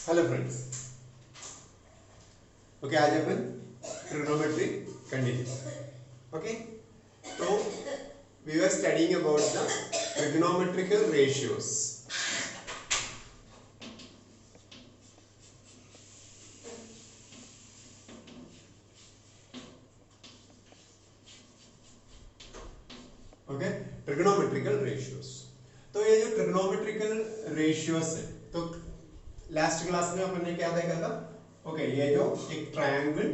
Hello friends. Okay, आज अपन trigonometry continue. Okay, तो we were studying about the trigonometrical ratios. Okay, trigonometrical ratios. तो ये जो ट्रिग्नोमेट्रिकल रेशियोज है, तो लास्ट क्लास में अपन ने क्या देखा था? ओके, ये जो एक ट्रायंगल,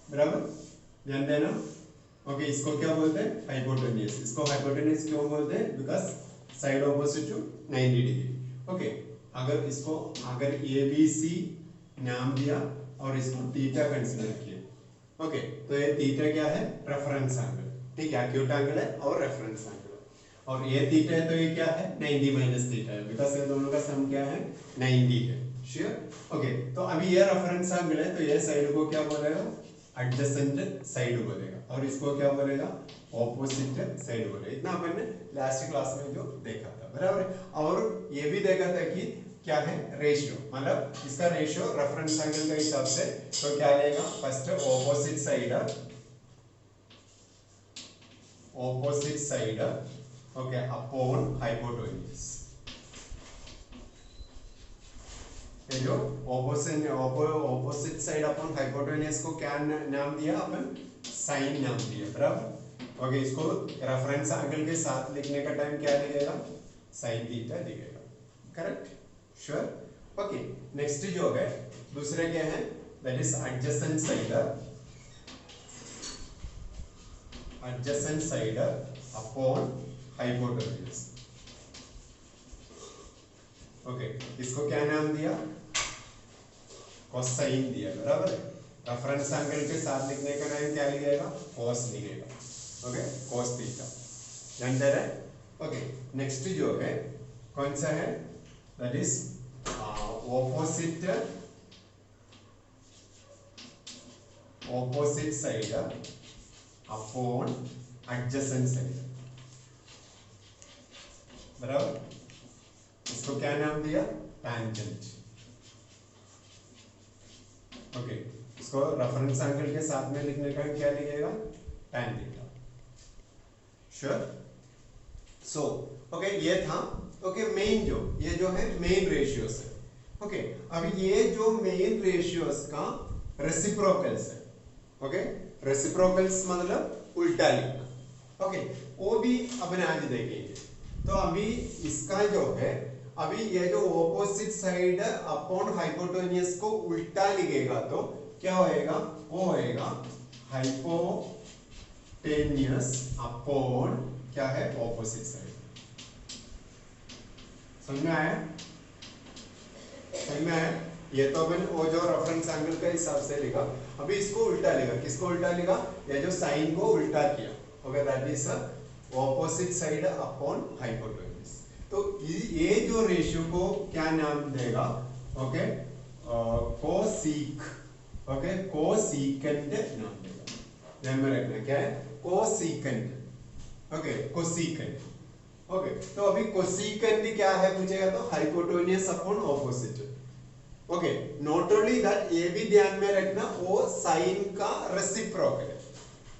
बराबर, ध्यान देना। ओके, इसको क्या बोलते हैं? हाइपोटेन्यूज। इसको हाइपोटेन्यूज क्यों बोलते हैं? Because side opposite to 90 degree. Okay, अगर ए बी सी नाम दिया और इसको थीटा कंसीडर किया। ओके, तो ये थीटा क्या है? Reference angle. ठीक है, एक्यूट एंगल है और रेफरेंस एंगल है। और ये थीटा है तो ये क्या है? 90 माइनस थीटा है, बिकॉज ये दोनों का सम क्या है? 90 है। श्योर? ओके, तो अभी ये रेफरेंस एंगल है, तो ये साइड को क्या बोलेगा? एडजेसेंट साइड बोलेगा, और इसको क्या बोलेगा? ऑपोजिट साइड बोलेगा। इतना अपन ने लास्ट क्लास में जो देखा था, बराबर। और ये भी देखा था कि क्या है? रेशियो, मतलब इसका रेशियो रेफरेंस एंगल के हिसाब से तो क्या लेगा? First opposite side okay upon hypotenuse. ये जो ऑपोजिट साइड अपॉन हाइपोटेन्यूज को क्या नाम दिया अपन? साइन नाम दिया, बराबर। ओके, इसको रेफरेंस एंगल के साथ लिखने का टाइम क्या लिखेगा? साइन थीटा लिखेगा। करेक्ट? श्योर? ओके, नेक्स्ट जो है दूसरे क्या है? That is adjacent side upon hypotenuse. Okay, इसको क्या नाम दिया? कोसाइन दिया, बराबर है। रेफरेंस एंगल के साथ लिखने का टाइम क्या लिखेगा? कॉस लिखेगा। Okay, cos theta. ध्यान दे रहे हैं? ओके, नेक्स्ट जो है कौन सा है? That is opposite side upon adjacent side, बराबर। इसको क्या नाम दिया? टैंजेंट। ओके, इसको रेफरेंस एंगल के साथ में लिखने का क्या लिखेगा? Tan theta. Sure? So okay, ये था। ओके, मेन ये जो है मेन रेशियोस है। ओके, अब ये जो मेन रेशियोस का रेसिप्रोकल्स है। ओके, रेसिप्रोकल्स मतलब उल्टा लिखना। ओके, वो भी अपन आज देखेंगे। तो अभी इसका जो है, अभी ये जो ऑपोजिट साइड अपॉन हाइपोटेन्यूज को उल्टा लिखेगा तो क्या होएगा? वो होएगा हाइपोटेन्यूज अपॉन क्या है? Opposite side. समझ में आया? ये तो अपन वो जो रेफरेंस एंगल के हिसाब से लिखा। अभी इसको उल्टा लिखा। किसको उल्टा लिखा? ये जो साइन को उल्टा किया। Okay, that is opposite side upon hypotenuse. तो ये जो रेशियो को क्या नाम देगा? ओके, कोसीक। ओके, कोसीकेंट नाम देगा। ध्यान में रखना क्या है? कोसीकेंट। Okay, cosecant. ओके, तो अभी कोसीकेंट क्या है पूछेगा तो hypotenuse upon opposite. Okay, not only that, ये भी ध्यान में रखना वो साइन का रेसिप्रोकल है।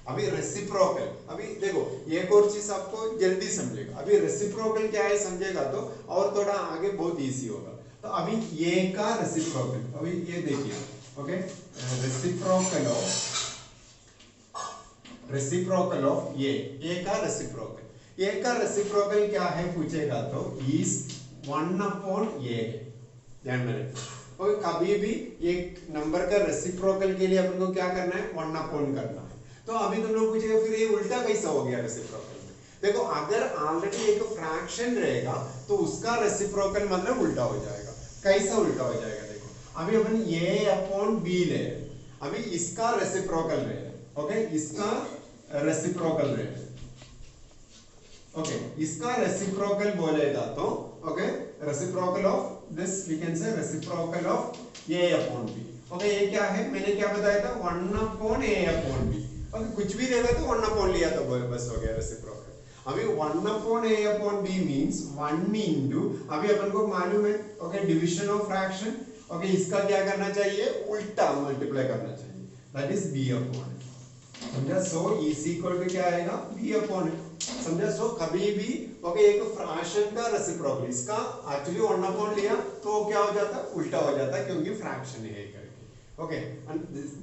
अभी रेसिप्रोकल, अभी देखो एक और चीज आपको जल्दी समझेगा। अभी रेसिप्रोकल क्या है समझेगा तो और थोड़ा आगे बहुत इजी होगा। तो अभी ये का रेसिप्रोकल, अभी ये देखिए। ओके, रेसिप्रोकल ऑफ ये का रेसिप्रोकल। ये का रेसिप्रोकल क्या है पूछेगा तो इज 1 अपॉन ए। ध्यान में रखना। और कभी भी एक नंबर का रेसिप्रोकल के लिए अपन को क्या करना है? 1 अपॉन करना है। तो अभी तुम लोग पूछेगा फिर ये उल्टा कैसा हो गया रेसिप्रोकल में? देखो, अगर ऑलरेडी एक फ्रैक्शन रहेगा तो उसका रेसिप्रोकल मतलब उल्टा हो जाएगा। कैसा उल्टा हो जाएगा? देखो, अभी अपन a अपॉन b ले, अभी इसका रेसिप्रोकल ले। ओके, इसका रेसिप्रोकल ले। ओके, इसका रेसिप्रोकल बोलेगा तो okay, reciprocal of this we can say reciprocal of a upon b। Okay, ये क्या है? मैंने क्या बताया था? 1 upon a upon b। Okay, कुछ भी देगा तो 1 अपॉन लिया तो बस हो गया रेसिप्रोकल। अभी 1 upon a upon b means 1 into, अभी अपन को मालूम है okay, division of fraction okay इसका क्या करना चाहिए, उल्टा मल्टीप्लाई करना चाहिए, दैट इज बी अपॉन, समझा। सो इज इक्वल टू क्या आएगा, बी अपॉन, समझा। सो कभी भी ओके एक फ्रैक्शन का रेसिप्रोकल, इसका एक्चुअली 1 अपॉन लिया तो क्या हो जाता है, उल्टा हो जाता है क्योंकि फ्रैक्शन है करके। ओके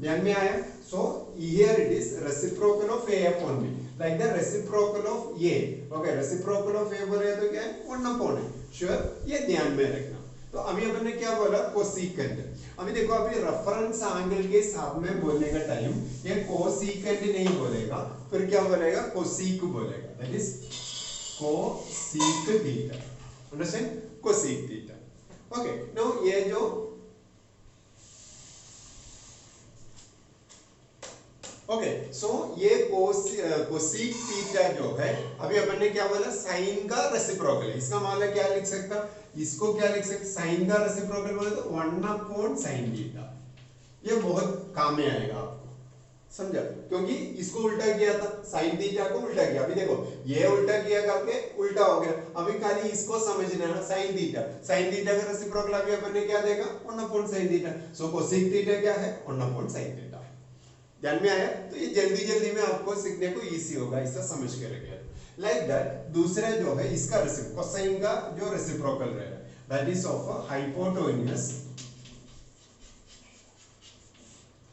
ध्यान में आया। सो here it is reciprocal of a upon b, like the reciprocal of a। Okay reciprocal of a बोले तो क्या है, 1 अपॉन है, श्योर, ये ध्यान में रखना। तो अभी अपन ने क्या बोला, कोसेकेंट। अभी देखो अभी रेफरेंस एंगल के साथ में बोलने का टाइम ये कोसेकेंट नहीं बोलेगा, फिर क्या बोलेगा, कोसेक बोलेगा, that is cosec theta, understand, cosec theta. Okay no ये जो ओके सो ये कोसेक थीटा जो है, अभी अपन ने क्या बोला, साइन का रेसिप्रोकल है। इसका मतलब क्या लिख सकता, इसको क्या लिख सकते, साइन का रेसिप्रोकल बोले तो 1 अपॉन साइन थीटा। ये बहुत काम में आएगा आपको, समझा, क्योंकि इसको उल्टा किया था, साइन थीटा को उल्टा किया। अभी देखो ये उल्टा किया करके उल्टा हो गया, अभी खाली इसको समझना है, साइन थीटा, साइन थीटा का रेसिप्रोकल अभी अपन ने क्या देखा, 1 अपॉन साइन थीटा। सो कोसेक थीटा क्या है, 1 अपॉन साइन थीटा। ध्यान में आया। तो ये जल्दी जल्दी में आपको सीखने को इजी होगा, इसका समझ के रखिए। लाइक दैट दूसरा जो है इसका कोसाइन का जो रेसिप्रोकल रहेगा, that is of hypotenuse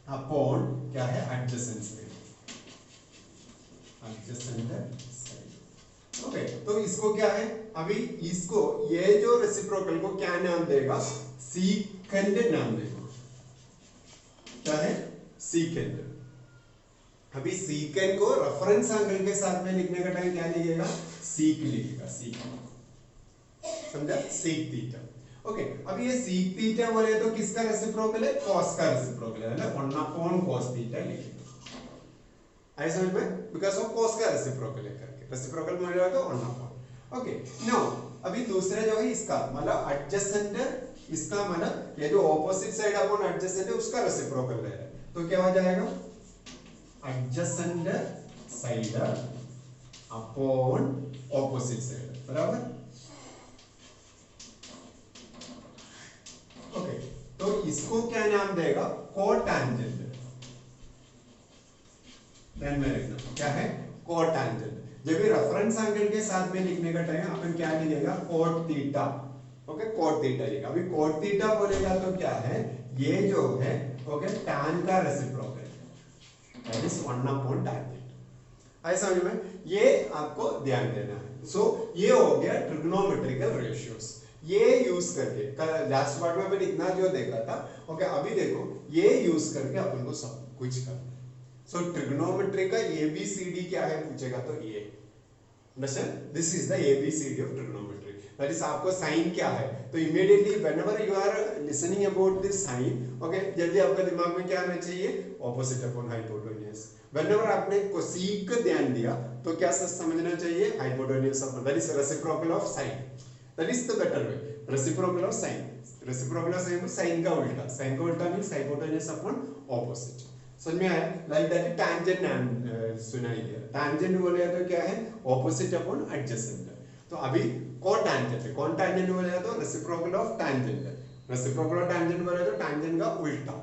upon क्या है, adjacent side, adjacent side. Okay तो इसको क्या है, अभी इसको ये जो रेसिप्रोकल को क्या नाम देगा, सीकेंड नाम देगा, क्या है, सीकेंड। अभी सीकेंड को रेफरेंस एंगल के साथ में लिखने का टाइम क्या लिखेगा, सीक लिखेगा, सीक, समझा, सीक थीटा। ओके अब ये सीक थीटा बोले तो किसका रेसिप्रोकल है, कॉस का रेसिप्रोकल है ना, 1 अपॉन कॉस थीटा लिखेगा। आई समझ में, बिकॉज़ ऑफ कॉस का रेसिप्रोकल है करके, रेसिप्रोकल बोलेगा तो 1 अपॉन। ओके नाउ अभी दूसरा जो है इसका मतलब एडजेसेंट, इसका मतलब ये जो ऑपोजिट साइड अपॉन एडजेसेंट है उसका रेसिप्रोकल ले रहा है, तो क्या हो जाएगा, adjacent side upon opposite side, बराबर। ओके तो इसको क्या नाम देगा, कोटैंजेंट। ध्यान में रखना क्या है, कोटैंजेंट। जब भी रेफरेंस एंगल के साथ में लिखने का टाइम अपन क्या लिखेगा, cot theta. Okay cot theta लिखेगा। अभी कोट थीटा बोलेगा तो क्या है, ये जो है ओके tan का reciprocal, that is 1 upon tangent। ऐसा समझ में, ये आपको ध्यान देना है। सो ये हो गया ट्रिग्नोमेट्रिकल रेशियोज, ये यूज करके लास्ट पार्ट में अपन इतना जो देखा था। ओके अभी देखो ये यूज करके अपन को सब कुछ करना है। सो ट्रिग्नोमेट्री का एबीसीडी क्या है पूछेगा तो ये, understand, this is the ABCD of trigonometry. That is आपको साइन क्या है, तो immediately whenever you are listening about this sine, okay जल्दी आपका दिमाग में क्या आना चाहिए, ऑपोजिट अपॉन हाइपोटेन्यूज। व्हेनेवर आपने कोसेक ध्यान दिया तो क्या समझना चाहिए, hypotenuse upon, that is reciprocal of sine, that is the better way, reciprocal of sine. Reciprocal of sine sine का उल्टा, साइन का उल्टा मींस हाइपोटेन्यूज अपॉन ऑपोजिट। समझ में आया, लाइक दैट टैंजेंट नाम सुना ही दिया, टैंजेंट बोले तो क्या है, ऑपोजिट अपॉन एडजेसेंट। तो अभी कोटैंजेंट है, कोटैंजेंट बोले तो रेसिप्रोकल ऑफ टैंजेंट है, रेसिप्रोकल ऑफ टैंजेंट बोले तो टैंजेंट का उल्टा।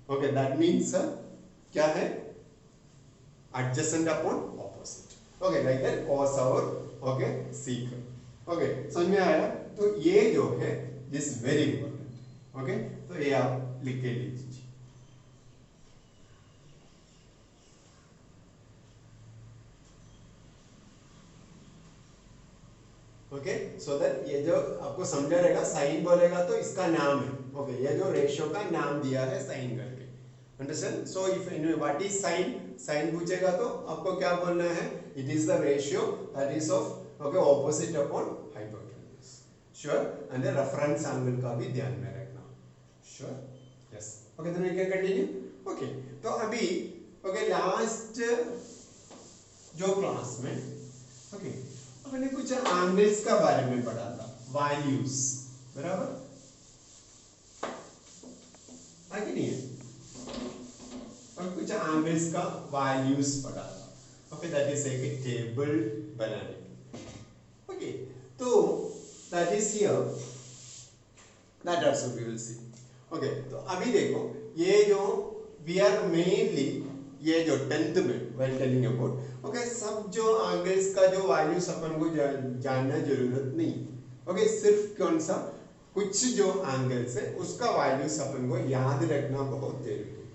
ओके दैट मींस क्या है, adjacent upon opposite. Okay like that cos और ओके sec। ओके समझ में आया। तो ये जो है दिस वेरी इंपॉर्टेंट। ओके तो ये आप लिख के लीजिए। ओके सो दैट ये जो आपको समझा रहेगा, साइन बोलेगा तो इसका नाम है, ओके ये जो रेशियो का नाम दिया है साइन करके, understand. So if what is sine, sine पूछेगा तो आपको क्या बोलना है, it is the ratio that is of okay opposite upon hypotenuse, sure. And the reference angle का भी ध्यान में रखना, श्योर, यस। ओके तो वी कैन कंटिन्यू। ओके तो अभी ओके लास्ट जो क्लास में ओके हमने कुछ एंगल्स का बारे में पढ़ा था, वैल्यूज, बराबर है कि नहीं है, और कुछ एंगल्स का वैल्यूज पढ़ा था। ओके दैट इज एक टेबल बनाने। ओके तो that is here, that also we will see. Okay तो अभी देखो ये जो वी आर मेनली ये जो 10th में व्हाइल टेलिंग अबाउट ओके सब जो एंगल्स का जो वैल्यूज अपन को जानना जरूरत नहीं। ओके सिर्फ कौन सा कुछ जो एंगल्स है उसका वैल्यूज अपन को याद रखना बहुत जरूरी है।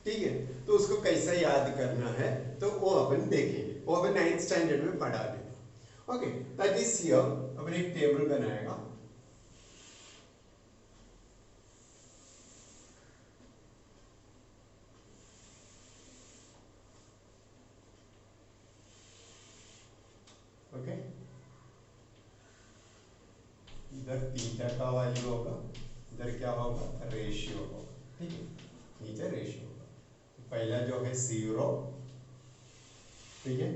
ठीक है तो उसको कैसे याद करना है तो वो अपन देखेंगे, वो अपन 9th स्टैंडर्ड में पढ़ा देंगे। ओके दैट इज हियर अपन एक टेबल बनाएगा। ओके इधर थीटा का वैल्यू होगा, इधर क्या होगा रेशियो होगा। ठीक है नीचे रेशियो होगा। तो पहला जो है 0, ठीक है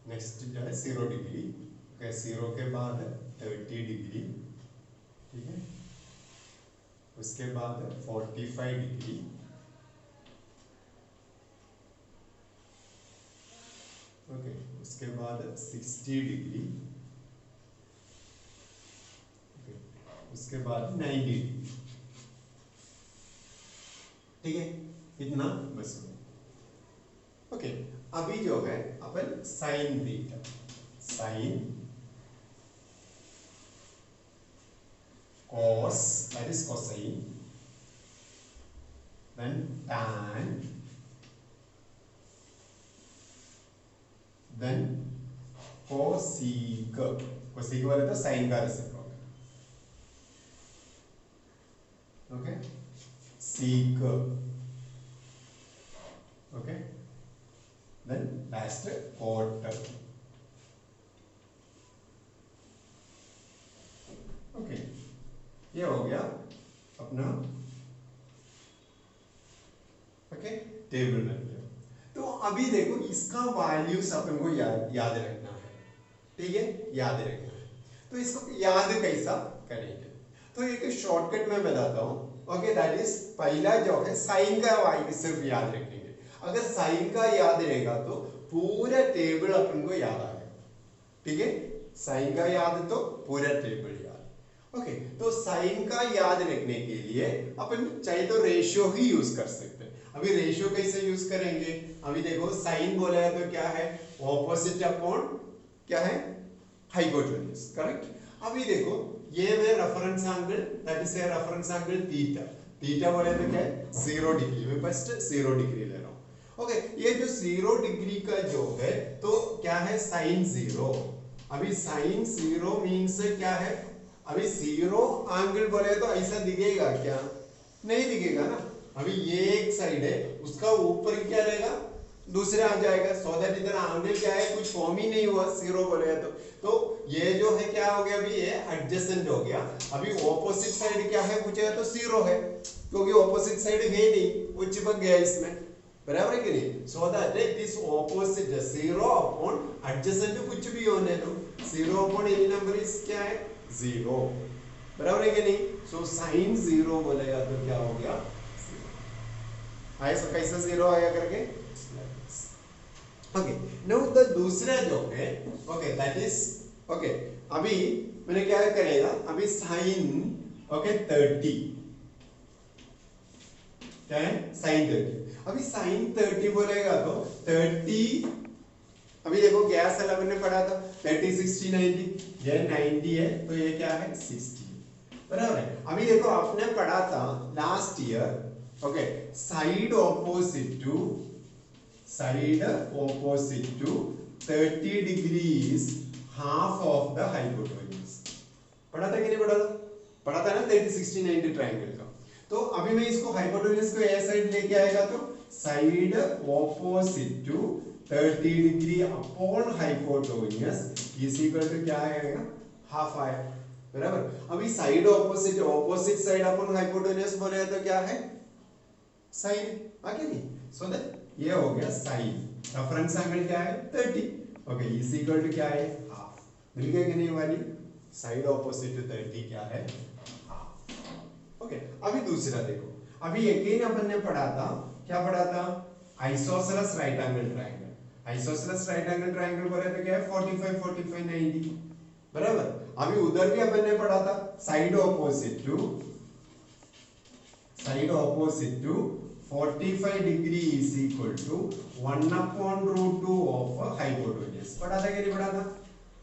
नेक्स्ट जो है 0 डिग्री। ओके 0 के बाद 30 डिग्री, ठीक है उसके बाद 45 डिग्री, ओके उसके बाद 60 डिग्री, उसके बाद 90 डिग्री। ठीक है इतना बस। ओके अभी जो है अपन sine theta, sine cos that is cosine, then tan, then cosec, cosec बोले तो साइन का reciprocal. Okay sec, okay then last cot. Okay ये हो गया अपना ओके टेबल बन गया। तो अभी देखो इसका वैल्यूज अपन को याद रखना है। ठीक है याद रखना है तो इसको याद कैसा करेंगे तो एक शॉर्टकट में बताता हूं। ओके दैट इज पहला जो है साइन का वैल्यू सिर्फ याद रखेंगे। अगर साइन का याद रहेगा तो पूरा टेबल अपन को याद आएगा। ठीक है साइन का याद तो पूरा टेबल याद। ओके तो साइन का याद रखने के लिए अपन चाहे तो रेशियो ही यूज कर सकते हैं। अभी रेशियो कैसे यूज करेंगे अभी देखो साइन बोला है तो क्या है ऑपोजिट अपॉन क्या है हाइपोटेन्यूज करेक्ट। अभी देखो ये में reference angle that is a reference angle theta, theta बोले तो क्या है 0 डिग्री। मैं फर्स्ट 0 डिग्री ले रहा हूं। ओके ये जो 0 डिग्री का जो है तो क्या है साइन 0। अभी साइन 0 मींस क्या है अभी 0 एंगल बोले तो ऐसा दिखेगा क्या नहीं दिखेगा ना। अभी ये एक साइड है उसका ऊपर क्या रहेगा दूसरा आ जाएगा सो दैट इधर एंगल क्या है कुछ फॉर्म ही नहीं हुआ 0 बोले तो ये जो है क्या हो गया अभी ये एडजेसेंट हो गया। अभी ऑपोजिट साइड क्या है कुछ है तो 0 है क्योंकि ऑपोजिट साइड है नहीं वो चिपक गया इसमें बराबर है कि नहीं। So that it is opposite 0 upon adjacent कुछ भी होने दो 0 अपॉन एनी नंबर इज क्या है 0 बराबर है कि नहीं। सो साइन 0 बोलेगा तो क्या हो गया ऐसा कैसे 0 आया करके ओके नाउ द दूसरा जो है ओके दैट इज ओके अभी मैंने क्या करेगा अभी साइन ओके 30 क्या है साइन 30। अभी साइन 30 बोलेगा तो 30 अभी देखो क्या साल हमने पढ़ा था 30 60 90 ये 90 है तो ये क्या है 60 बराबर है। अभी देखो आपने पढ़ा था last year okay side opposite to 30 degrees half of the hypotenuse पढ़ा था कि नहीं पढ़ा था पढ़ा था ना 30 60 90 ट्रायंगल का। तो अभी मैं इसको हाइपोटेन्यूज को ए साइड लेके आएगा तो side opposite to 30 degree upon hypotenuse is equal to क्या आएगा हाफ आया बराबर। अभी side opposite side upon hypotenuse बोले तो क्या है साइन आगे नहीं सो दैट ये हो गया साइन रेफरेंस एंगल क्या है 30 ओके इज इक्वल टू क्या है हाफ मिल गया कि नहीं वैल्यू साइड ऑपोजिट टू 30 क्या है हाफ। ओके अभी दूसरा देखो अभी अगेन अपन ने पढ़ा था क्या पढ़ा था isosceles right angle triangle. Isosceles right angle triangle बोले तो क्या है 45 45 90 बराबर। अभी उधर भी अपन ने पढ़ा था side opposite to side opposite to 45 degree is equal to 1/√2 of hypotenuse. पढ़ा था कि नहीं पढ़ा था?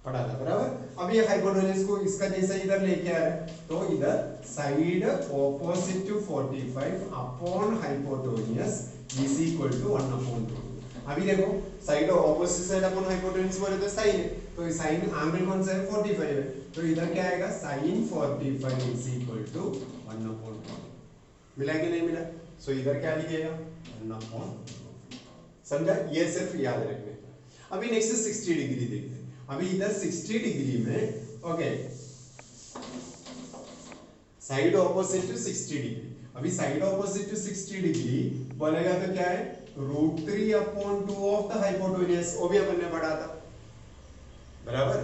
पढ़ा था, बराबर। अब ये हाइपोटेन्यूज को इसका जैसा इधर लेके आ रहा है, तो इधर side opposite to 45 upon hypotenuse is equal to 1/√2। अभी देखो side opposite side upon hypotenuse बोले तो साइन है, तो साइन एंगल कौन सा है? 45 है, तो इधर क्या आएगा? Sine 45 is equal to 1/√2। मिला कि नहीं मिला? सो इधर क्या लिखेगा? 1/√2। समझा? ये सिर्फ याद रखने का। अभी नेक्स्ट 60 डिग्री देखते हैं। अभी इधर 60 डिग्री में okay side opposite to 60 degree. अभी साइड ऑपोजिट टू 60 डिग्री बोलेगा तो क्या है? √3/2 ऑफ द हाइपोटेन्यूज। वो भी अपन ने पढ़ा था, बराबर।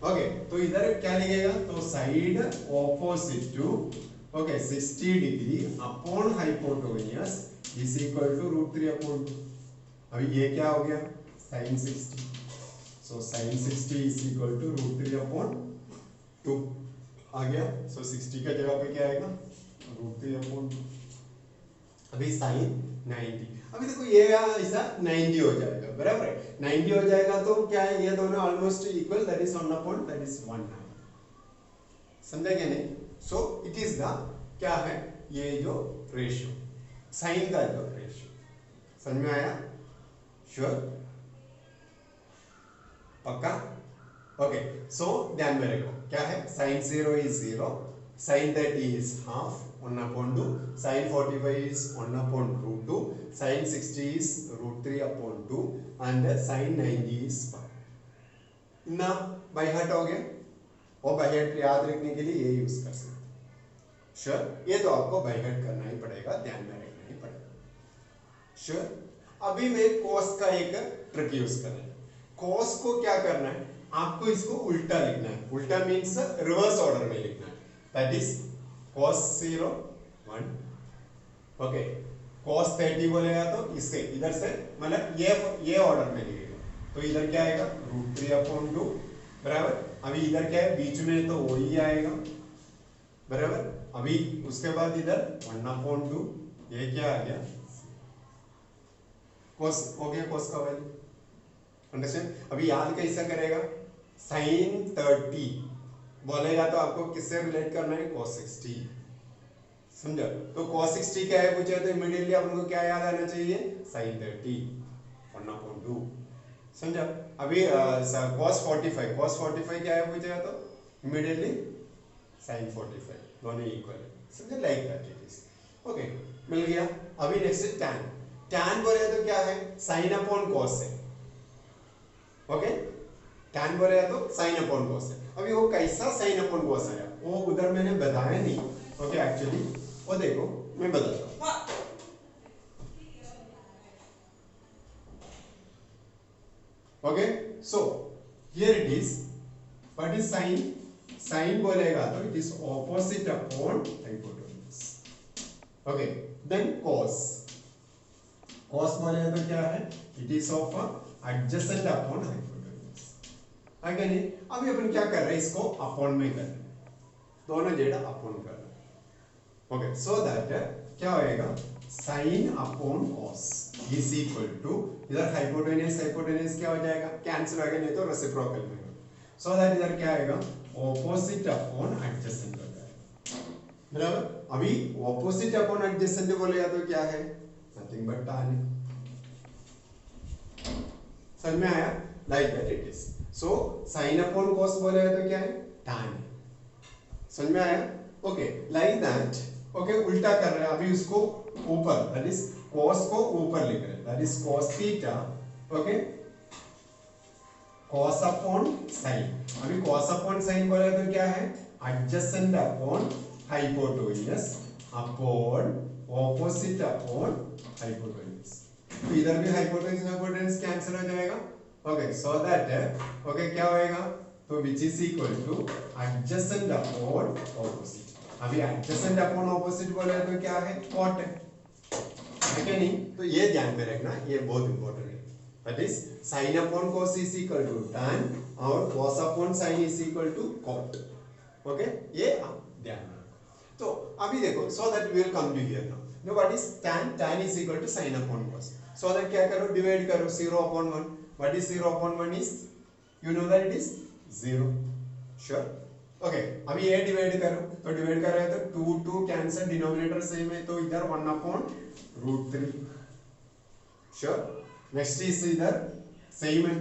ओके, तो इधर क्या लिखेगा? तो side opposite to okay 60 degree upon hypotenuse is equal to √3/2। अभी ये क्या हो गया? Sine 60। So sine 60 is equal to √3/2 आ गया। सो 60 का जगह पे क्या आएगा? √3/2। अभी साइन 90। अभी देखो ये ऐसा 90 हो जाएगा, बराबर है। 90 हो जाएगा तो क्या है? ये दोनों ऑलमोस्ट इक्वल, दैट इज 1/1। समझा क्या नहीं? सो इट इज द क्या है? ये जो रेशियो साइन का जो रेशियो, समझ में आया? श्योर? पक्का? ओके, सो ध्यान में रखो क्या है? Sine 0 is 0, sine 30 is half 1/2, sine 45 is 1/√2, sine 60 is √3/2 and sine 90 is 5। ना बाय हार्ट हो गया, और बाय हार्ट याद रखने के लिए ये यूज कर सकते। श्योर? ये तो आपको बाय हार्ट करना ही पड़ेगा, ध्यान में रखना ही पड़ेगा। श्योर? अभी मैं कोस का एक ट्रिक यूज कर रहा हूं। कोस को क्या करना है? आपको इसको उल्टा लिखना है। उल्टा मीन्स रिवर्स ऑर्डर में लिखना है। That is cos 0 1 okay, cos 30 बोलेगा तो इससे इधर से मतलब ये ऑर्डर में लिखेगा, तो इधर क्या आएगा? √3/2, बराबर। अभी इधर क्या है? बीच में तो वही आएगा, बराबर। अभी उसके बाद इधर 1/2, ये क्या आ गया? cos हो गया, cos का वैल्यू। अंडरस्टैंड? अभी याद कैसा करेगा? साइन 30 बोलेगा तो आपको किससे रिलेट करना है? cos 60। समझा? तो cos 60 क्या है पूछे तो इमीडिएटली आपको क्या याद आना चाहिए? साइन 30 1/2। समझा? अभी cos 45 क्या है पूछेगा तो इमीडिएटली साइन 45, दोनों इक्वल है। समझा? Like that it is. Okay, मिल गया। अभी नेक्स्ट tan। tan बोले तो क्या है? साइन अपॉन cos है। ओके, tan बोलेगा तो साइन अपॉन cos है। अभी वो कैसा साइन अपॉन cos आया वो उधर मैंने बताया नहीं। ओके, एक्चुअली वो देखो मैं बताता हूं। Okay, so here it is what is sine? Sine बोलेगा तो it is opposite upon hypotenuse. Okay, then cos। cos बोलेगा तो क्या है? It is of adjacent upon hypotenuse. आगे नहीं, अभी अपन क्या कर रहे हैं? इसको अपॉन में कर रहे हैं, दोनों जेड़ा अपॉन कर रहे हैं। ओके, सो दैट क्या होएगा? Sine upon cos is equal to, इधर हाइपोटेन्यूज क्या हो जाएगा? कैंसिल हो गया, नहीं तो रेसिप्रोकल में। सो दैट इधर क्या आएगा? ऑपोजिट अपॉन एडजेसेंट हो जाएगा, बराबर। अभी ऑपोजिट अपॉन एडजेसेंट बोलेगा तो क्या है? Nothing but tan। समझ में आया? Like that it is. So sine upon cos बोलेगा तो क्या है? tan। समझ में आया? Okay, like that. ओके, उल्टा कर रहे हैं अभी उसको ऊपर, दैट इज cos को ऊपर लिख रहे हैं, that is cos theta. Okay, cos अपॉन sin। अभी cos अपॉन sin बोलेगा तो क्या है? Adjacent upon hypotenuse upon opposite upon hypotenuse. तो इधर भी हाइपोटेन्यूज कैंसिल हो जाएगा। ओके, सो दैट ओके क्या होएगा? तो which is equal two adjacent upon opposite. अभी एडजेसेंट अपॉन ऑपोजिट बोले तो क्या है? कॉट है, ठीक है नहीं? तो ये ध्यान में रखना, ये बहुत इंपॉर्टेंट है। That is sine upon cos is equal to tan और cos अपॉन sin is equal to cot। Okay, ये आप ध्यान में रखो। तो अभी देखो so that we will come to here now no what is tan tan is equal to sin upon cos so that क्या करो डिवाइड करो 0 upon 1 what is 0 upon 1 is you know that it is 0 sure okay अभी ये divide करो तो divide कर रहे हैं तो 2 2 कैंसिल डिनोमिनेटर सेम है तो इधर 1 अपॉन √3 श्योर नेक्स्ट इज इधर सेम है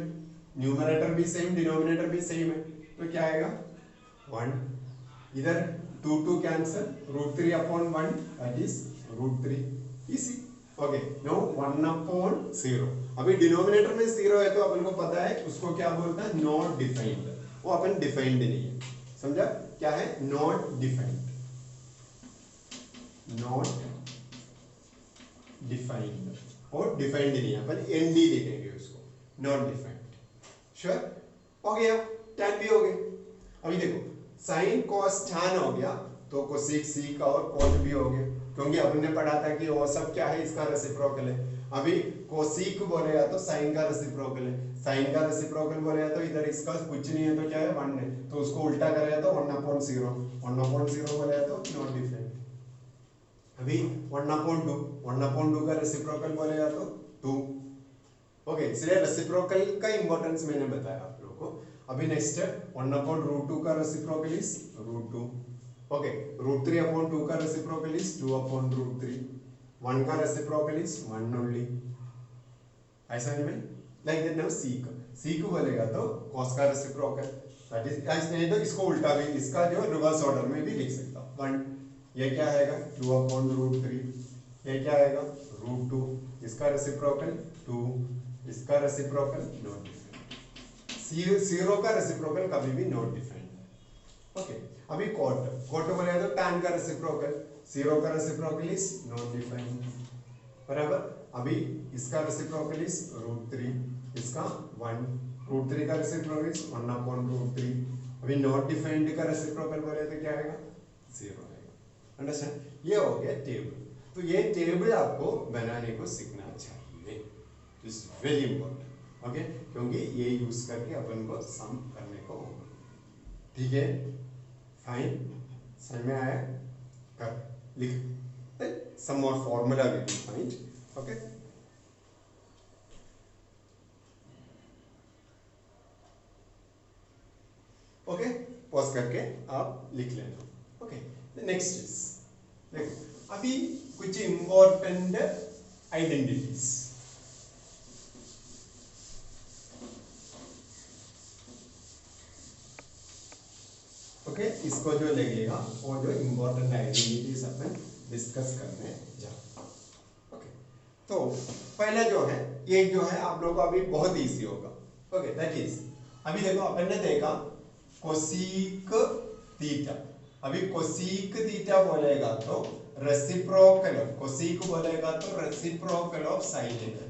न्यूमरेटर भी सेम डिनोमिनेटर भी सेम है तो क्या आएगा 1 इधर 2 2 cancel √3 upon 1 that is √3 easy okay no 1 upon 0 अभी डिनोमिनेटर में 0 है तो अपन को पता है उसको क्या बोलता है नॉट डिफाइंड वो अपन डिफाइंड नहीं है समझा क्या है नॉट डिफाइंड और डिफाइंड नहीं है अपन एनडी लिखेंगे उसको नॉट डिफाइंड श्योर हो गया tan भी हो गया अभी देखो sin cos tan हो गया तो cosec sec और cot भी हो गया क्योंकि अपन ने पढ़ा था कि वो सब क्या है इसका रेसिप्रोकल है अभी cosec बोलेगा तो sin का रेसिप्रोकल है sin का रेसिप्रोकल बोलेगा तो इधर इसका कुछ नहीं है तो क्या है 1 है तो उसको उल्टा करेगा तो 1/0 बोलेगा तो नॉट डिफाइंड अभी 1/2 का रेसिप्रोकल बोलेगा तो 2 ओके इसलिए रेसिप्रोकल का इंपॉर्टेंस मैंने बताया आप लोगों को अभी नेक्स्ट है 1/√2 का रेसिप्रोकल इज √2 ओके √3/2 का रेसिप्रोकल इज 2/√3 1 का रेसिप्रोकल इज 1 ओनली ऐसा नहीं में लाइक दैट नाउ सीक बोलेगा तो cos का रेसिप्रोकल दैट इज ऐसे नहीं तो इसको उल्टा भी इसका जो रिवर्स ऑर्डर में भी लिख सकता हूं 1 ये क्या आएगा 2/√3 ये क्या आएगा √2 इसका रेसिप्रोकल 2 इसका रेसिप्रोकल नॉट डिफाइंड 0 का रेसिप्रोकल कभी भी नॉट डिफाइंड ओके अभी cot बोलेगा तो tan का रेसिप्रोकल 0 का रेसिप्रोकल इज नॉट डिफाइंड बराबर अभी इसका रेसिप्रोकल इज √3 इसका 1 √3 का रेसिप्रोकल इज 1/√3 अभी नॉट डिफाइंड का रेसिप्रोकल बोले तो क्या आएगा 0 आएगा अंडरस्टैंड ये हो गया टेबल तो ये टेबल आपको बनाने को सीखना चाहिए इट्स वेरी इंपॉर्टेंट ओके क्योंकि ये यूज करके अपन को सम करने को होगा ठीक है फाइन समझ में आया कर लिख सम और formula will be find okay okay pause करके आप लिख लेना ओके नेक्स्ट इज देखो अभी कुछ इंपॉर्टेंट आइडेंटिटीज ओके इसको जो लगेगा वो जो इंपॉर्टेंट आइडेंटिटीज अपन डिस्कस करने जा ओके तो पहला जो है ये जो है आप लोगों को अभी बहुत इजी होगा ओके दैट इज अभी देखो अपन ने देखा कोसीक थीटा अभी कोसीक थीटा बोलेगा तो रेसिप्रोकल ऑफ कोसीक बोलेगा तो रेसिप्रोकल ऑफ साइन थीटा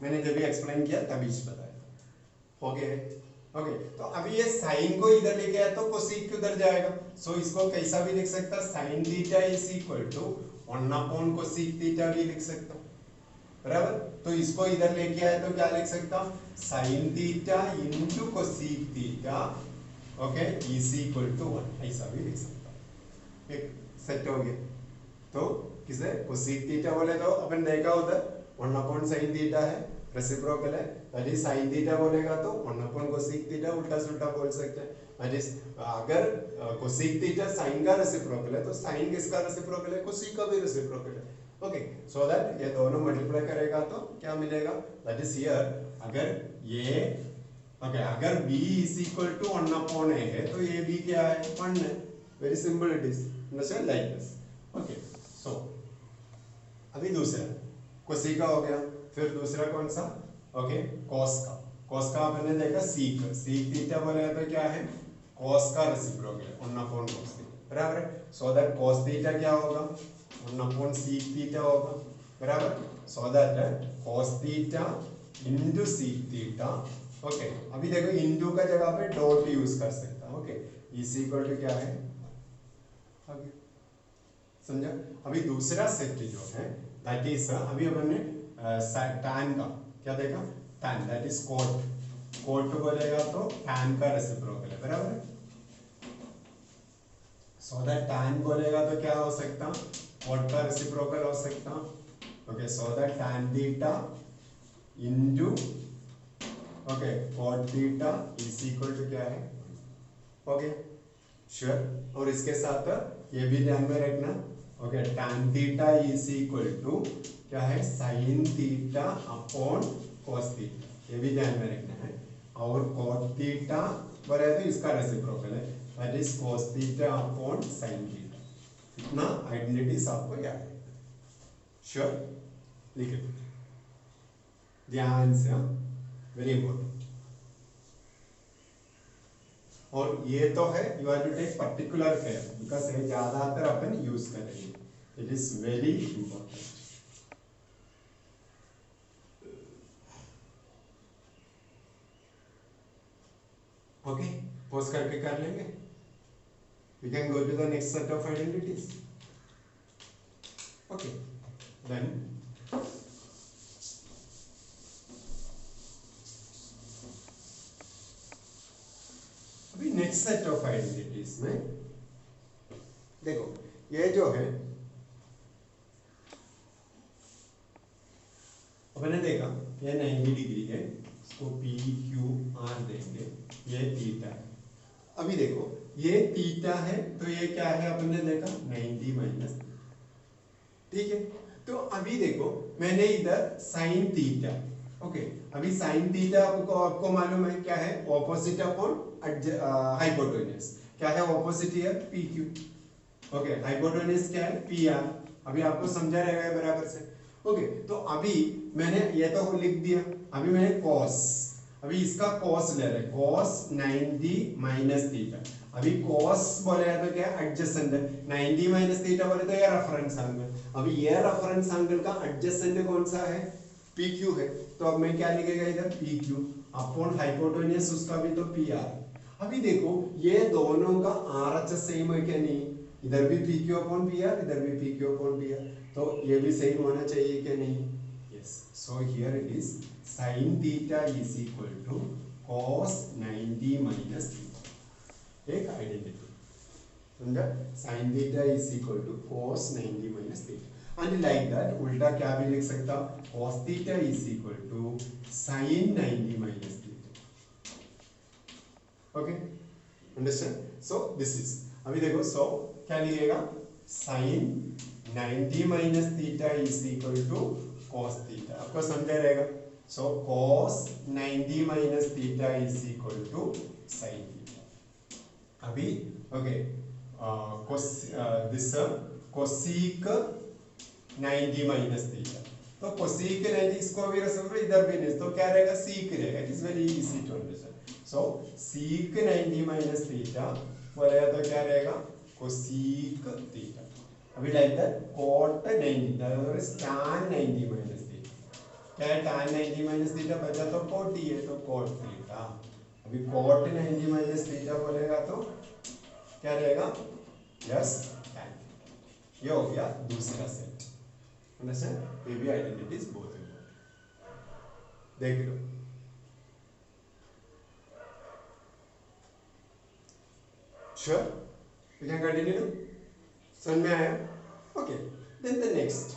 मैंने जब भी एक्सप्लेन किया तभी बताया ओके ओके तो अभी ये साइन को इधर लेके आया तो कोसेक उधर जाएगा सो इसको कैसा भी लिख सकता sine theta is equal to one by cosec theta भी लिख सकता बराबर तो इसको इधर लेके आया तो क्या लिख सकता sine theta into cosec theta okay is equal to 1 ऐसा भी लिख सकता एक सेट हो गया तो किसे कोसेक थीटा बोले तो अपन देखा उधर 1/sin थीटा है रेसिप्रोकल है दैट इज sin थीटा बोलेगा तो 1/कोसेक थीटा उल्टा सुल्टा बोल सकते हैं दैट इज अगर कोसेक थीटा sin का रेसिप्रोकल है तो sin किसका रेसिप्रोकल है कोसेक का भी रेसिप्रोकल है ओके सो दैट ये दोनों मल्टीप्लाई करेगा तो क्या मिलेगा दैट इज हियर अगर ये ओके अगर b is equal to 1/a है तो ये b क्या है 1 है very simple it is understand like this okay so अभी दूसरा कोसेक का हो गया फिर दूसरा कौन सा ओके कॉस का आपने देखा सीक थीटा बोले तो क्या है कॉस का रेसिप्रोकल 1/cos थीटा बराबर सो दैट कॉस थीटा क्या होगा 1/sec थीटा होगा बराबर so that cos theta into sec theta okay अभी देखो इनटू का जगह पे डॉट यूज कर सकता ओके इज इक्वल टू क्या है ओके समझा अभी दूसरा सेट जो है दैट इज अभी अपन ने tan का क्या देखा tan दैट इज कोट बोलेगा तो tan का रेसिप्रोकल है बराबर सो दैट tan बोलेगा तो क्या हो सकता, cot का रेसिप्रोकल हो सकता। Okay, so that tan theta into okay cot theta is equal to क्या है, ओके श्योर। और इसके साथ ये भी ध्यान में रखना, okay tan theta is equal to क्या है, sin theta upon cos theta, ये भी ध्यान में रखना है। और cot थीटा बोले तो इसका रेसिप्रोकल है, that is cos theta upon sin theta. इतना आइडेंटिटीज आपको याद है, श्योर लिखे ध्यान से, वेरी इंपॉर्टेंट। और ये तो है you have to take particular care because ये ज्यादातर अपन यूज करेंगे, it is very important. Okay, pause करके कर लेंगे, we can go to the next set of identities. Okay then अभी नेक्स्ट सेट ऑफ आइडेंटिटीज में देखो, ये जो है मैंने देखा ये 90 डिग्री है, इसको पी क्यू आर देंगे, ये थीटा है। अभी देखो ये थीटा है तो ये क्या है, अपन ने देखा 90 माइनस, ठीक है। तो अभी देखो मैंने इधर साइन थीटा, ओके अभी साइन थीटा आपको मालूम है क्या है, ऑपोजिट अपॉन हाइपोटेन्यूज। क्या है opposite here, P Q, okay hypotenuse क्या है, पी आर। अभी आपको समझा रहेगा बराबर से, ओके तो अभी मैंने ये तो लिख दिया, अभी मैंने कॉस, अभी इसका कॉस ले रहे, कॉस 90 माइनस थीटा। अभी कॉस बोले तो क्या एडजेसेंट, 90 माइनस थीटा बोले तो ये रेफरेंस एंगल। अभी ये रेफरेंस एंगल का एडजेसेंट कौन सा है, पी क्यू है। तो अब मैं क्या लिखेगा इधर, पी क्यू अपॉन हाइपोटेन्यूज उसका भी तो पी आर। अभी देखो ये दोनों का आरएचएस सेम है क्या, नहीं, इधर भी P Q upon P R, इधर भी P Q upon P R, तो ये भी सेम होना चाहिए क्या, नहीं, yes. So here it is sin theta is equal to cos 90 minus theta, एक आइडेंटिटी समझा, sin theta is equal to cos 90 minus theta. And like that उल्टा क्या भी लिख सकता, cos theta is equal to sin 90 minus theta. Okay understand, so this is, अभी देखो सो क्या लिखेगा, sin 90 minus theta is equal to cos theta, आपको समझा रहेगा। So cos 90 minus theta is equal to sin theta. अभी okay this cosec 90 minus theta, तो cosec 90 इसको भी रख इधर भी नहीं, तो क्या रहेगा, sec रहेगा, it is very easy to understand. So sec 90 minus theta बोलेगा तो क्या रहेगा, cosec थीटा। अभी like that cot 90 that is tan 90 minus theta, क्या है tan 90 माइनस थीटा बचा तो cot ही है, तो cot थीटा। अभी cot 90 माइनस थीटा बोलेगा तो क्या रहेगा, यस tan। ये हो गया दूसरा सेट, अंडरस्टैंड, ये भी आइडेंटिटीज बोथ इंपॉर्टेंट, देख लो। श्योर, वी कैन कंटिन्यू, समझ में आया, okay then the next,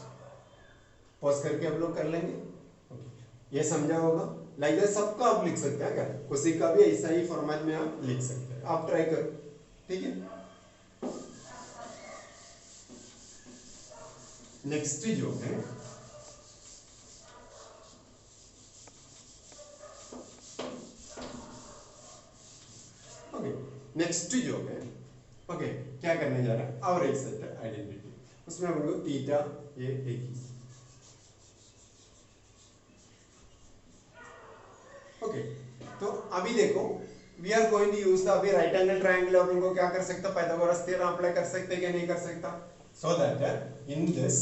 pause करके आप लोग कर लेंगे, ये समझा होगा। लाइक दैट सबका आप लिख सकते हैं क्या, किसी का भी ऐसा ही फॉर्मेट में आप लिख सकते हैं, आप ट्राई करो, ठीक है। नेक्स्ट जो है ओके, नेक्स्ट जो है ओके क्या करने जा रहा है, और एक सेट आइडेंटिटी, उसमें हम लोग थीटा ये एक ही, ओके तो अभी देखो we are going to use the, अभी राइट एंगल ट्रायंगल अपन को क्या कर सकता, पाइथागोरस थ्योरम अप्लाई कर सकते हैं क्या, नहीं कर सकता। So that in this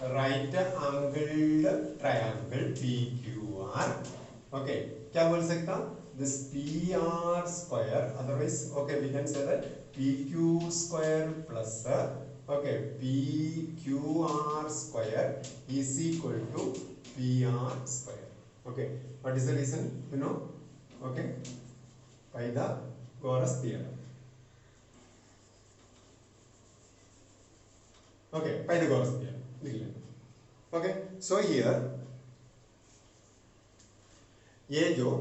right angled triangle PQR, okay क्या बोल सकता, this PR square, otherwise okay we can say that PQ square plus okay PQR square is equal to PR square, okay what is the reason, you know, okay Pythagoras theorem, okay Pythagoras theorem लिख लेना। Okay so here ये जो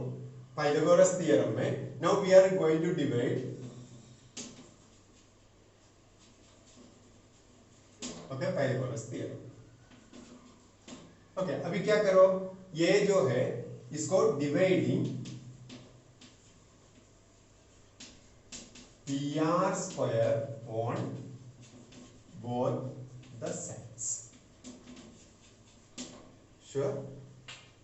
Pythagoras theorem में now we are going to divide okay Pythagoras theorem. Okay अभी क्या करो, ये जो है इसको dividing PR square on both the sides. Sure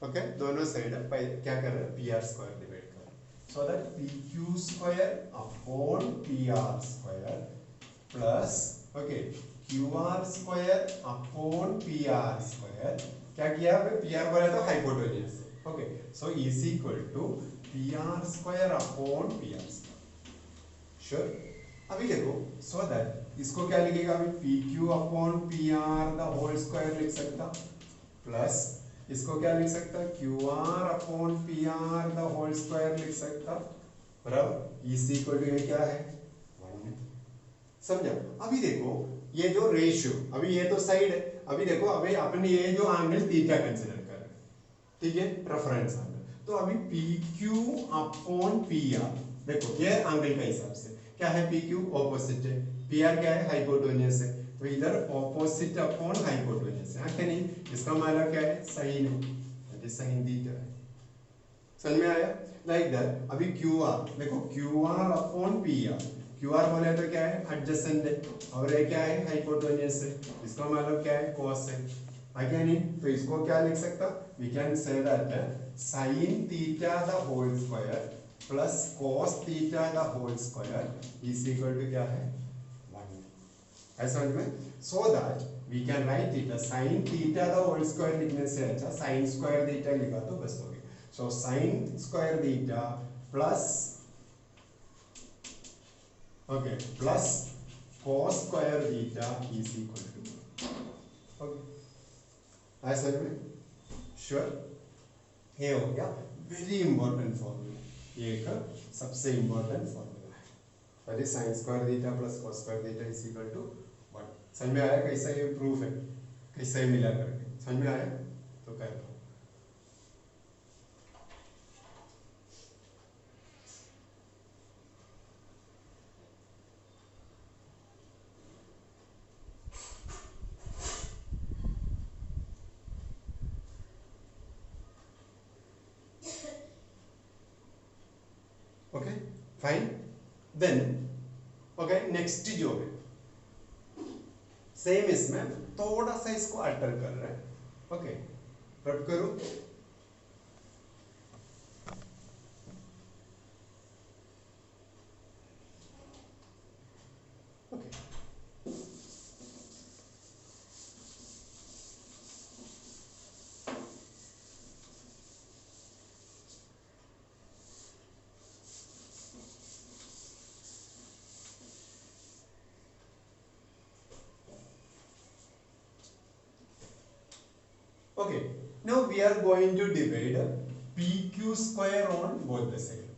okay दोनों साइड क्या कर रहे हैं PR स्क्वायर डिवाइड कर रहे हैं so that PQ square upon PR square plus okay QR square upon PR square. क्या किया PR बोले तो hypotenuse okay so is equal to PR square upon PR square. Sure अभी देखो सो दैट इसको क्या लिखेगा अभी PQ upon PR the whole square लिख सकता प्लस इसको क्या लिख सकता QR upon PR the whole square लिख सकता बराबर इज इक्वल टू ये क्या है 1 समझा। अभी देखो ये जो रेशियो अभी ये तो साइड है अभी देखो अभी अपने ये जो एंगल थीटा कंसीडर कर रहे हैं ठीक है रेफरेंस एंगल तो अभी PQ अपॉन PR देखो ये एंगल का हिसाब से क्या है PQ ऑपोजिट है PR क्या है हाइपोटेन्यूज है तो इधर ऑपोजिट अपॉन हाइपोटेन्यूज है क्या नहीं इसका मतलब क्या है साइन है दैट इज साइन थीटा है समझ में आया लाइक दैट। अभी QR देखो QR अपॉन PR QR बोले तो क्या है एडजेसेंट है और ये क्या है हाइपोटेन्यूज है इसका मतलब क्या है cos है क्या नहीं तो इसको क्या लिख सकता we can say that sin theta the whole square plus cos theta the whole square is equal to क्या है 1 ऐसा समझ में so that we can write it sin theta the whole square लिखने से अच्छा sin स्क्वायर थीटा लिखा तो बस हो गया so sin square theta plus okay plus cos square theta is equal to okay ऐसा समझ में श्योर ये हो गया वेरी इंपॉर्टेंट फॉर्मूला एक सबसे इंपॉर्टेंट फॉर्मूला है और ये sin square theta plus cos square theta is equal to 1 समझ में आया कैसा ये प्रूफ है कैसे मिला करके समझ में आया तो कर दो। Okay fine then okay next जो है सेम इसमें थोड़ा सा इसको अल्टर कर रहे हैं ओके रब करो okay okay now we are going to divide PQ square on both the side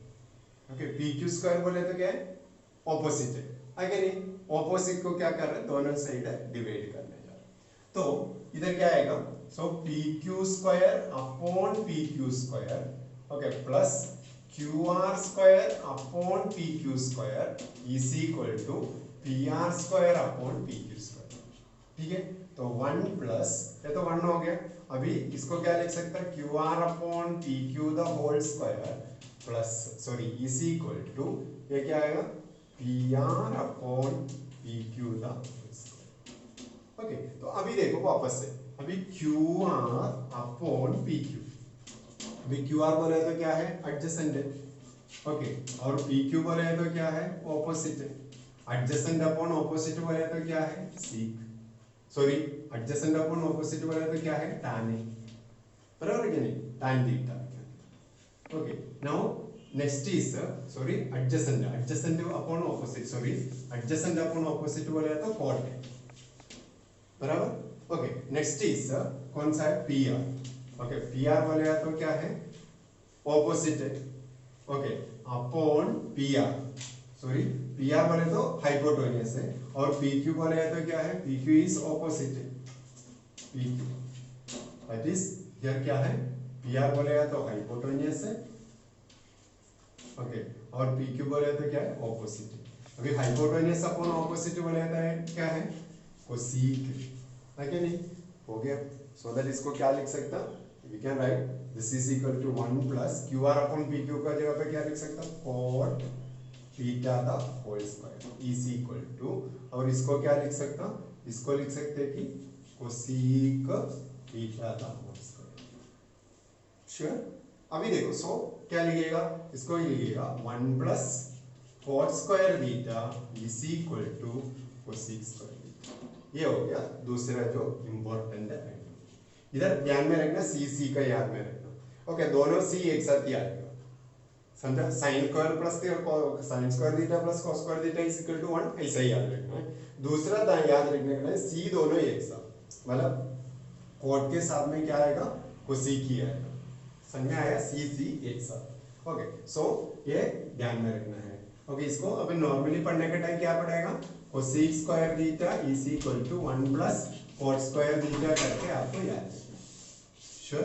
okay PQ square बोले तो क्या है ऑपोजिट है आगे नहीं ऑपोजिट को क्या कर रहे हैं दोनों साइड डिवाइड करने जा रहे तो इधर क्या आएगा so PQ square upon PQ square okay plus QR square upon PQ square is equal to PR square upon PQ square ठीक है तो 1 प्लस ये तो 1 हो गया अभी इसको क्या लिख सकता है QR upon PQ the whole square plus sorry is equal to ये क्या आएगा PR upon PQ the whole square okay तो अभी देखो वापस से अभी QR अपॉन PQ अभी QR बोले तो क्या है एडजेसेंट है ओके और PQ बोले तो क्या है ऑपोजिट है एडजेसेंट अपॉन ऑपोजिट बोले तो क्या है seek sorry adjacent upon opposite बोले तो क्या है tan है बराबर है नहीं tan theta okay now next is sorry adjacent upon opposite sorry adjacent upon opposite बोले तो cot है बराबर ओके नेक्स्ट इज कौन सा है PR ओके PR बोले तो क्या है ऑपोजिट है okay upon PR sorry P R बोले तो हाइपोटेन्यूज है और पी क्यू बोले तो क्या है, P Q is opposite, P Q that is here क्या है, पी आर बोलेगा तो हाइपोटेन्यूज है, ओके, और पी क्यू बोले तो क्या है, ऑपोजिट। अभी हाइपोटेन्यूज अपॉन ऑपोजिट बोले तो क्या है, कोसेक है क्या, नहीं हो गया। सो दैट इसको क्या लिख सकता, we can write this is equal to 1 plus Q R upon P Q का जगह पे क्या लिख सकता, cot theta the whole square is equal to, और इसको क्या लिख सकता, इसको लिख सकते कि cosec theta the whole square. Sure, अभी देखो, सो क्या लिखेगा, इसको ही लिखेगा 1 plus cot square theta is equal to cosec square theta. ये हो गया दूसरा जो इंपॉर्टेंट है। इधर ध्यान में रखना, सी सी का याद में रखना, ओके, दोनों सी एक साथ याद रखना, समझा, sine square plus sine square theta plus cos square theta is equal to 1, ऐसा ही याद रखना है। दूसरा याद रखने के लिए सी दोनों एक साथ, मतलब कॉट के साथ में क्या आएगा, कोसेक ही आएगा, समझा आया, सी सी एक साथ, ओके। सो ये ध्यान में रखना है, ओके। इसको अब नॉर्मली पढ़ने के टाइम क्या पड़ेगा, cosec square theta is equal to 1 plus cot square theta करके आपको याद रखना। श्योर,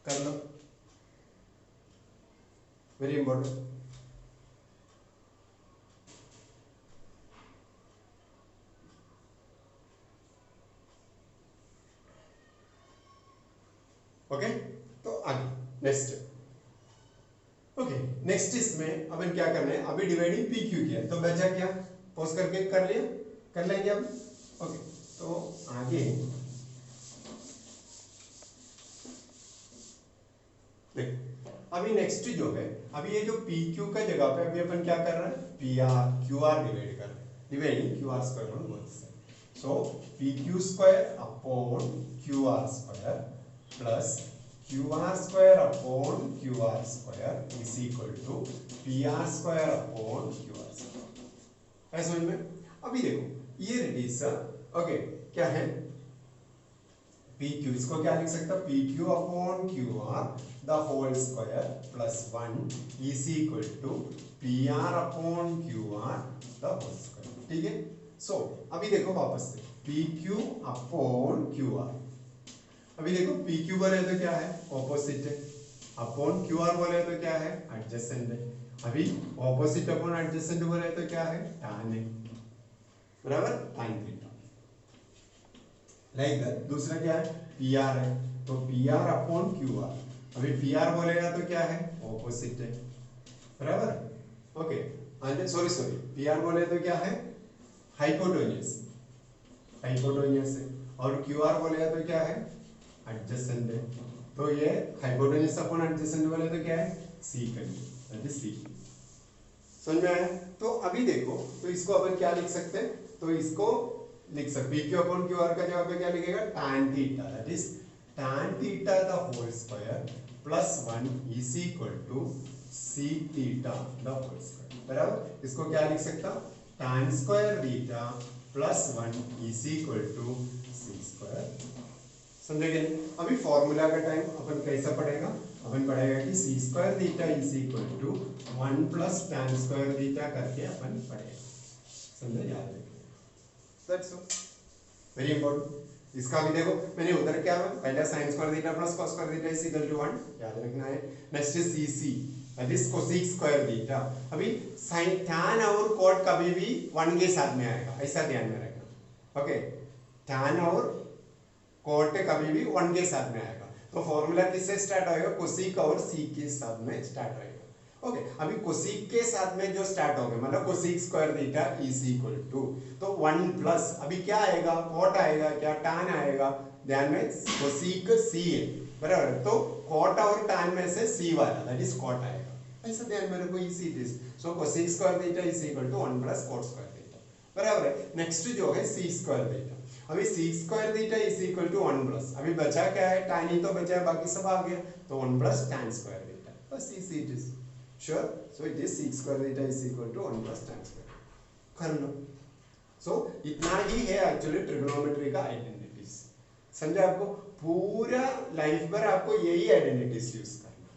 कर लो, वेरी इंपॉर्टेंट। ओके, तो आगे नेक्स्ट, ओके, नेक्स्ट इसमें अपन क्या करना है, अभी डिवाइडिंग पी क्यू किया तो बचा क्या, पॉज करके कर लिया, कर लेंगे अब, ओके। तो आगे देख, अभी नेक्स्ट जो है, अभी ये जो पी क्यू का जगह पे अभी अपन क्या कर रहे हैं, P R Q R divide कर रहे हैं, dividing Q R square on both side. So P Q square upon Q R square plus Q R square upon Q R square is equal to P R square upon Q R square. है समझ में? अभी देखो ये radius, okay, क्या है, P Q, इसको क्या लिख सकता, P Q upon Q R the whole square plus 1 is equal to P R upon Q R the whole square, ठीक है। सो अभी देखो वापस से, P Q upon Q R, अभी देखो पी क्यू बोले तो क्या है, ऑपोजिट है, अपॉन क्यू आर बोले तो क्या है, एडजेसेंट है। अभी ऑपोजिट अपॉन एडजेसेंट बोले तो क्या है, tan है, बराबर, tan थीटा, लाइक दैट। दूसरा क्या है, पी आर है, तो P R upon Q R, अभी पी आर बोलेगा तो क्या है, ऑपोजिट है, बराबर, okay. Sorry sorry, P R बोले तो क्या है, हाइपोटेन्यूज, हाइपोटेन्यूज है, और क्यू आर बोलेगा तो क्या है, एडजेसेंट है। तो ये हाइपोटेन्यूज अपॉन एडजेसेंट बोले तो क्या है, सी का, दैट इज सी। समझ में आया? तो अभी देखो, तो इसको अपन क्या लिख सकते हैं, तो इसको लिख सकते, P Q upon Q R का जगह पे क्या लिखेगा, tan theta, that is tan theta the whole square plus 1 is equal to sec theta the whole square, बराबर। इसको क्या लिख सकता, tan square theta plus 1 is equal to sec square. समझे क्या? अभी फॉर्मूला का टाइम अपन कैसा पढ़ेगा, अपन पढ़ेगा कि sec square theta is equal to 1 plus tan square theta करके अपन पढ़ेगा, समझे, याद रखिए, दैट्स ऑल, वेरी इंपॉर्टेंट। इसका भी देखो, मैंने उधर क्या पहले sin square theta plus cos square theta is equal to 1 याद रखना है। Next is cc, that is cosec square theta. अभी sin tan और cot कभी भी 1 के साथ में आएगा, ऐसा ध्यान में रखना, ओके। tan और cot कभी भी 1 के साथ में आएगा, तो फॉर्मूला किससे स्टार्ट होएगा, कोसेक और sec के साथ में स्टार्ट होएगा, ओके। अभी कोसेक के साथ में जो स्टार्ट हो गया, मतलब cosec square theta is equal to, तो 1 प्लस अभी क्या आएगा, कॉट आएगा, क्या tan आएगा, ध्यान में, कोसेक c है, बराबर, तो कॉट और tan में से c वाला, दैट इज कॉट आएगा, ऐसा ध्यान में रखो, easy it is. So cosec square theta is equal to 1 plus cot square theta, बराबर है। नेक्स्ट जो है sec स्क्वायर थीटा, अभी sec square theta is equal to 1 plus, अभी बचा क्या है, tan ही तो बचा है, बाकी सब आ गया, तो 1 प्लस tan स्क्वायर थीटा, बस easy it is. Sure, so it is sec square theta is equal to 1 plus tan square, कर लो। So इतना ही है एक्चुअली ट्रिग्नोमेट्री का आइडेंटिटीज, समझे? आपको पूरा लाइफ भर आपको यही आइडेंटिटीज यूज करना,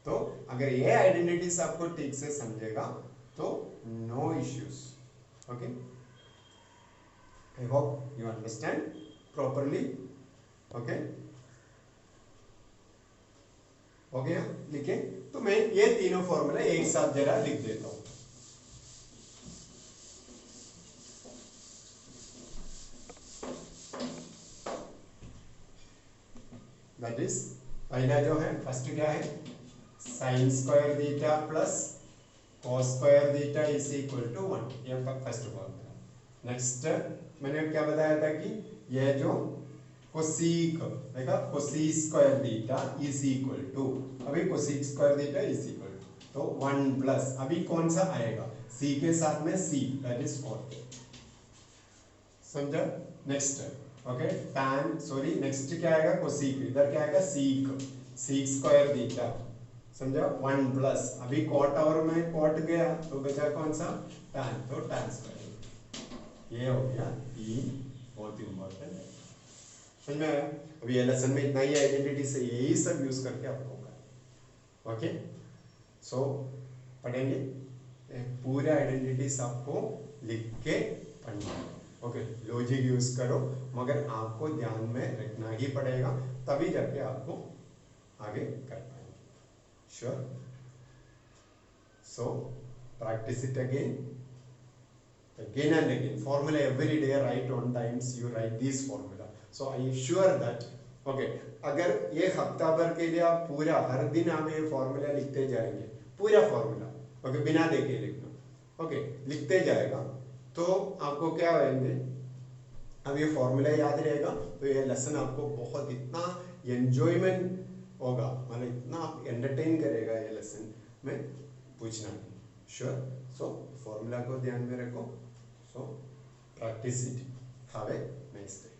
तो अगर ये आइडेंटिटीज आपको ठीक से समझेगा तो no issues. Okay, I hope you understand properly. Okay, हो गया. लिखे तो मैं ये तीनों फॉर्मूला एक साथ जरा लिख देता हूं. दैट इज पहला जो है फर्स्ट क्या है, sine square theta plus cos square theta is equal to 1. ये फर्स्ट फॉर्मूला. नेक्स्ट मैंने क्या बताया था कि ये जो कोसीक देखा, cosec square theta is equal to, अभी cosec square theta is equal to तो 1 प्लस अभी कौन सा आएगा, सी के साथ में सी, दैट इज कॉट. समझा. Next okay tan, sorry next क्या आएगा कोसीक, इधर क्या आएगा सीक, सीक स्क्वायर थीटा. समझा. 1 प्लस अभी कॉट और में कॉट गया तो बचा कौन सा tan, तो tan स्क्वायर. ये हो गया ई, बहुत इंपॉर्टेंट है. समझ में आया. अभी ये लेसन में इतना ही आइडेंटिटी से यही सब यूज करके आपको होगा. ओके, सो पढ़ेंगे पूरे आइडेंटिटीज आपको लिख के पढ़ना है. ओके, लॉजिक यूज करो मगर आपको ध्यान में रखना ही पड़ेगा, तभी जाके आपको आगे कर पाएंगे. Sure. So practice it again and again. Formula every day write on times you write these formula. So I am sure that okay, अगर ये हफ्ता भर के लिए आप पूरा हर दिन आप ये फॉर्मूला लिखते जाएंगे, पूरा फॉर्मूला ओके बिना देखे लिखना, ओके लिखते जाएगा तो आपको क्या होंगे, अब ये फॉर्मूला याद रहेगा तो ये लेसन आपको बहुत इतना एंजॉयमेंट होगा, मतलब इतना एंटरटेन करेगा ये लेसन में, पूछना नहीं. श्योर. सो फॉर्मूला को ध्यान में रखो. So practice it. Have a nice day.